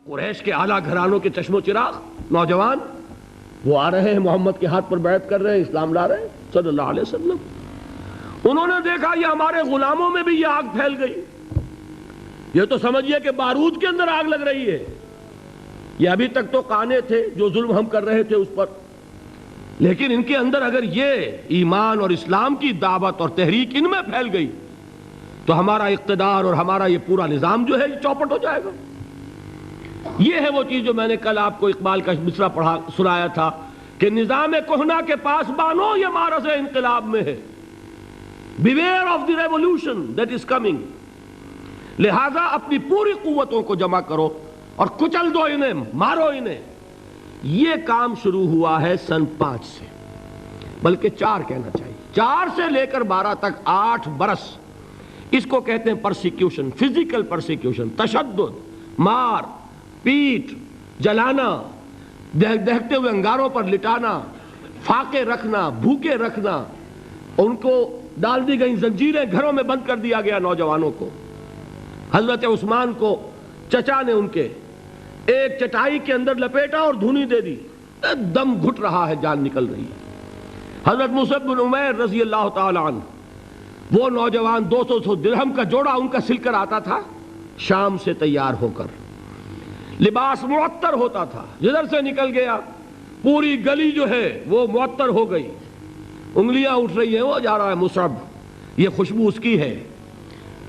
قریش کے اعلیٰ گھرانوں کے چشم و چراغ نوجوان وہ آ رہے ہیں، محمد کے ہاتھ پر بیعت کر رہے ہیں، اسلام لا رہے ہیں صلی اللہ علیہ وسلم۔ انہوں نے دیکھا یہ ہمارے غلاموں میں بھی یہ آگ پھیل گئی، یہ تو سمجھیے کہ بارود کے اندر آگ لگ رہی ہے۔ یہ ابھی تک تو قانے تھے جو ظلم ہم کر رہے تھے اس پر، لیکن ان کے اندر اگر یہ ایمان اور اسلام کی دعوت اور تحریک ان میں پھیل گئی تو ہمارا اقتدار اور ہمارا یہ پورا نظام جو ہے یہ چوپٹ ہو جائے گا۔ یہ ہے وہ چیز جو میں نے کل آپ کو اقبال کا مصرع پڑھا سنایا تھا کہ نظام کہنا کے پاس بانو یہ مارز انقلاب میں ہے، beware of the revolution that is coming. لہذا اپنی پوری قوتوں کو جمع کرو اور کچل دو انہیں، مارو انہیں۔ یہ کام شروع ہوا ہے سن 5 سے، بلکہ 4 کہنا چاہیے، 4 سے لے کر 12 تک 8 برس اس کو کہتے ہیں پرسیکیوشن، فزیکل پرسیکیوشن، تشدد، مار پیٹ، جلانا، دہتے ہوئے انگاروں پر لٹانا، فاقے رکھنا، بھوکے رکھنا، ان کو ڈال دی گئی زنجیریں، گھروں میں بند کر دیا گیا نوجوانوں کو۔ حضرت عثمان کو چچا نے ان کے ایک چٹائی کے اندر لپیٹا اور دھونی دے دی، دم گھٹ رہا ہے، جان نکل رہی ہے۔ حضرت مصعب بن عمیر رضی اللہ تعالی عنہ، وہ نوجوان 200 درہم کا جوڑا ان کا سل کر آتا تھا شام سے تیار ہو کر، لباس معطر ہوتا تھا، جدھر سے نکل گیا پوری گلی جو ہے وہ معطر ہو گئی، انگلیاں اٹھ رہی ہیں، وہ جا رہا ہے مصعب، یہ خوشبو اس کی ہے۔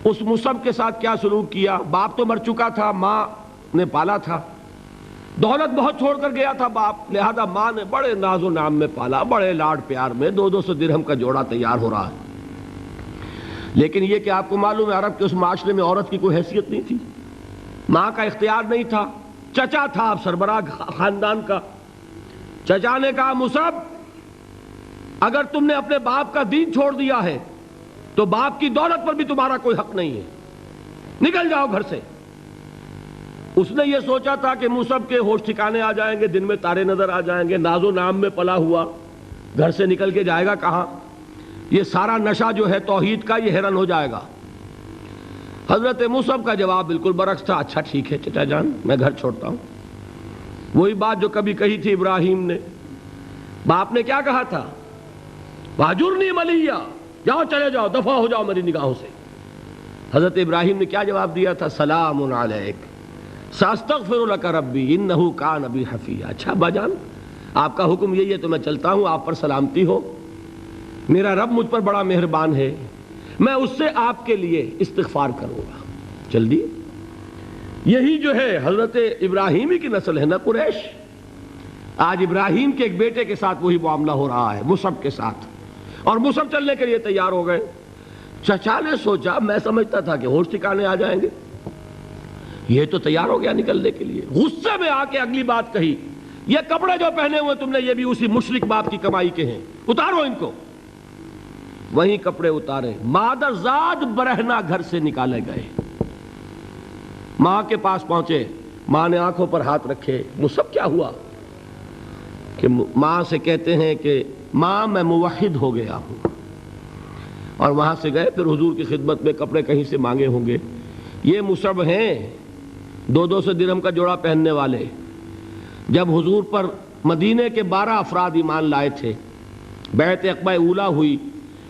اس مصعب کے ساتھ کیا سلوک کیا؟ باپ تو مر چکا تھا، ماں نے پالا تھا، دولت بہت چھوڑ کر گیا تھا باپ، لہذا ماں نے بڑے ناز و نام میں پالا، بڑے لاڈ پیار میں، 200 درہم کا جوڑا تیار ہو رہا ہے۔ لیکن یہ کہ آپ کو معلوم ہے عرب کے اس معاشرے میں عورت کی کوئی حیثیت نہیں تھی، ماں کا اختیار نہیں تھا، چچا تھا اب سربراہ خاندان کا۔ چچا نے کہا مصعب اگر تم نے اپنے باپ کا دین چھوڑ دیا ہے تو باپ کی دولت پر بھی تمہارا کوئی حق نہیں ہے، نکل جاؤ گھر سے۔ اس نے یہ سوچا تھا کہ مصعب کے ہوش ٹھکانے آ جائیں گے، دن میں تارے نظر آ جائیں گے، ناز و نام میں پلا ہوا گھر سے نکل کے جائے گا کہاں، یہ سارا نشہ جو ہے توحید کا یہ حیران ہو جائے گا۔ حضرت مصعب کا جواب بالکل برعکس تھا، اچھا ٹھیک ہے چچا جان میں گھر چھوڑتا ہوں۔ وہی بات جو کبھی کہی تھی ابراہیم نے، باپ نے کیا کہا تھا؟ واجرنی ملیہ، جاؤ چلے جاؤ، دفع ہو جاؤ میری نگاہوں سے۔ حضرت ابراہیم نے کیا جواب دیا تھا؟ سلام علیک ساستغفر لک ربی انہ کان بی حفیہ۔ اچھا ابا جان آپ کا حکم یہی ہے تو میں چلتا ہوں، آپ پر سلامتی ہو، میرا رب مجھ پر بڑا مہربان ہے، میں اس سے آپ کے لیے استغفار کروں گا۔ چل دی۔ یہی جو ہے حضرت ابراہیمی کی نسل ہے نا قریش۔ آج ابراہیم کے ایک بیٹے کے ساتھ وہی معاملہ ہو رہا ہے مصعب کے ساتھ، اور مصعب چلنے کے لیے تیار ہو گئے۔ چچا نے سوچا، میں سمجھتا تھا کہ ہوش ٹھکانے آ جائیں گے، یہ تو تیار ہو گیا نکلنے کے لیے۔ غصے میں آ کے اگلی بات کہی، یہ کپڑے جو پہنے ہوئے تم نے یہ بھی اسی مشرک باپ کی کمائی کے ہیں، اتارو ان کو۔ وہیں کپڑے اتارے، مادر زاد برہنہ گھر سے نکالے گئے۔ ماں کے پاس پہنچے، ماں نے آنکھوں پر ہاتھ رکھے، مصعب کیا ہوا؟ کہ ماں سے کہتے ہیں کہ ماں میں موحد ہو گیا ہوں، اور وہاں سے گئے پھر حضور کی خدمت میں، کپڑے کہیں سے مانگے ہوں گے۔ یہ مصعب ہیں 200 درہم کا جوڑا پہننے والے، جب حضور پر مدینے کے 12 افراد ایمان لائے تھے، بیعت عقبہ اولیٰ ہوئی،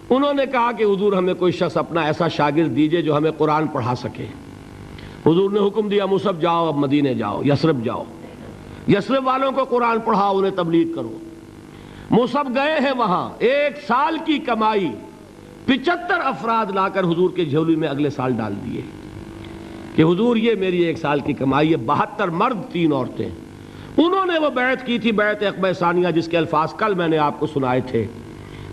انہوں نے کہا کہ حضور ہمیں کوئی شخص اپنا ایسا شاگرد دیجئے جو ہمیں قرآن پڑھا سکے۔ حضور نے حکم دیا مصعب جاؤ، اب مدینے جاؤ، یثرب جاؤ، یثرب والوں کو قرآن پڑھاؤ، انہیں تبلیغ کرو۔ مصعب گئے ہیں وہاں، 1 سال کی کمائی 75 افراد لا کر حضور کے جھولی میں اگلے سال ڈال دیے کہ حضور یہ میری 1 سال کی کمائی ہے۔ 72 مرد 3 عورتیں، انہوں نے وہ بیعت کی تھی، بیعت عقبہ ثانیہ، جس کے الفاظ کل میں نے آپ کو سنائے تھے،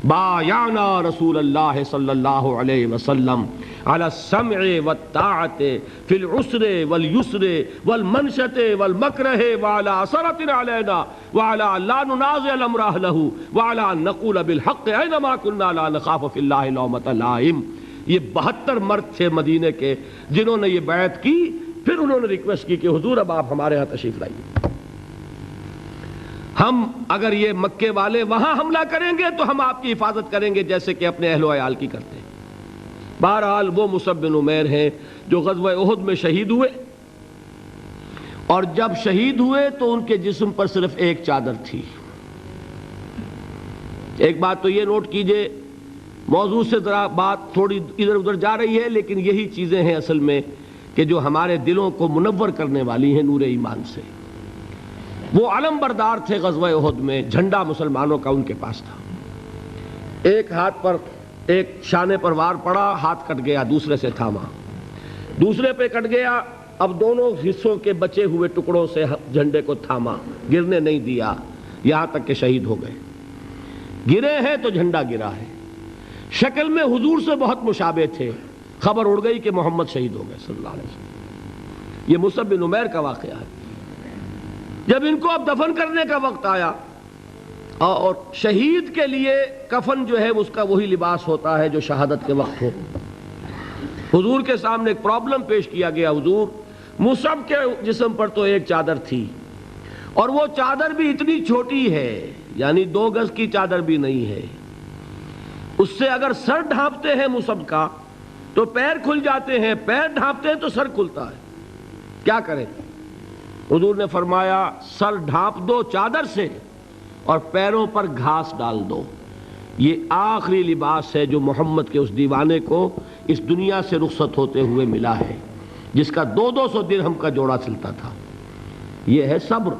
بایعنا رسول اللہ صلی اللہ علیہ وسلم علی السمع والطاعت فی العسر والیسر والمنشط والمکرہ وعلی اثرۃ علینا وعلی لا ننازع الامر اہلہ وعلی ان نقول بالحق اینما کنا لا نخاف فی اللہ لومۃ لائم۔ یہ 72 مرد تھے مدینے کے جنہوں نے یہ بیعت کی۔ پھر انہوں نے ریکویسٹ کی کہ حضور اب آپ ہمارے ہاں تشریف لائیے، ہم اگر یہ مکے والے وہاں حملہ کریں گے تو ہم آپ کی حفاظت کریں گے جیسے کہ اپنے اہل و عیال کی کرتے ہیں۔ بہرحال وہ مصعب بن عمیر ہیں جو غزوہ احد میں شہید ہوئے، اور جب شہید ہوئے تو ان کے جسم پر صرف ایک چادر تھی۔ ایک بات تو یہ نوٹ کیجئے، موضوع سے ذرا بات تھوڑی ادھر ادھر جا رہی ہے، لیکن یہی چیزیں ہیں اصل میں کہ جو ہمارے دلوں کو منور کرنے والی ہیں نور ایمان سے۔ وہ علم بردار تھے غزوہ احد میں، جھنڈا مسلمانوں کا ان کے پاس تھا۔ ایک ہاتھ پر ایک شانے پر وار پڑا، ہاتھ کٹ گیا، دوسرے سے تھاما، دوسرے پہ کٹ گیا، اب دونوں حصوں کے بچے ہوئے ٹکڑوں سے جھنڈے کو تھاما، گرنے نہیں دیا، یہاں تک کہ شہید ہو گئے۔ گرے ہیں تو جھنڈا گرا ہے۔ شکل میں حضور سے بہت مشابہ تھے، خبر اڑ گئی کہ محمد شہید ہو گئے صلی اللہ علیہ وسلم۔ یہ مصعب بن عمیر کا واقعہ ہے۔ جب ان کو اب دفن کرنے کا وقت آیا، اور شہید کے لیے کفن جو ہے اس کا وہی لباس ہوتا ہے جو شہادت کے وقت ہو، حضور کے سامنے ایک پرابلم پیش کیا گیا۔ حضور، مصعب کے جسم پر تو ایک چادر تھی، اور وہ چادر بھی اتنی چھوٹی ہے، یعنی 2 گز کی چادر بھی نہیں ہے، اس سے اگر سر ڈھانپتے ہیں مصعب کا تو پیر کھل جاتے ہیں، پیر ڈھانپتے ہیں تو سر کھلتا ہے، کیا کریں؟ حضور نے فرمایا سر ڈھانپ دو چادر سے اور پیروں پر گھاس ڈال دو۔ یہ آخری لباس ہے جو محمد کے اس دیوانے کو اس دنیا سے رخصت ہوتے ہوئے ملا ہے، جس کا 200 درہم کا جوڑا چلتا تھا۔ یہ ہے صبر۔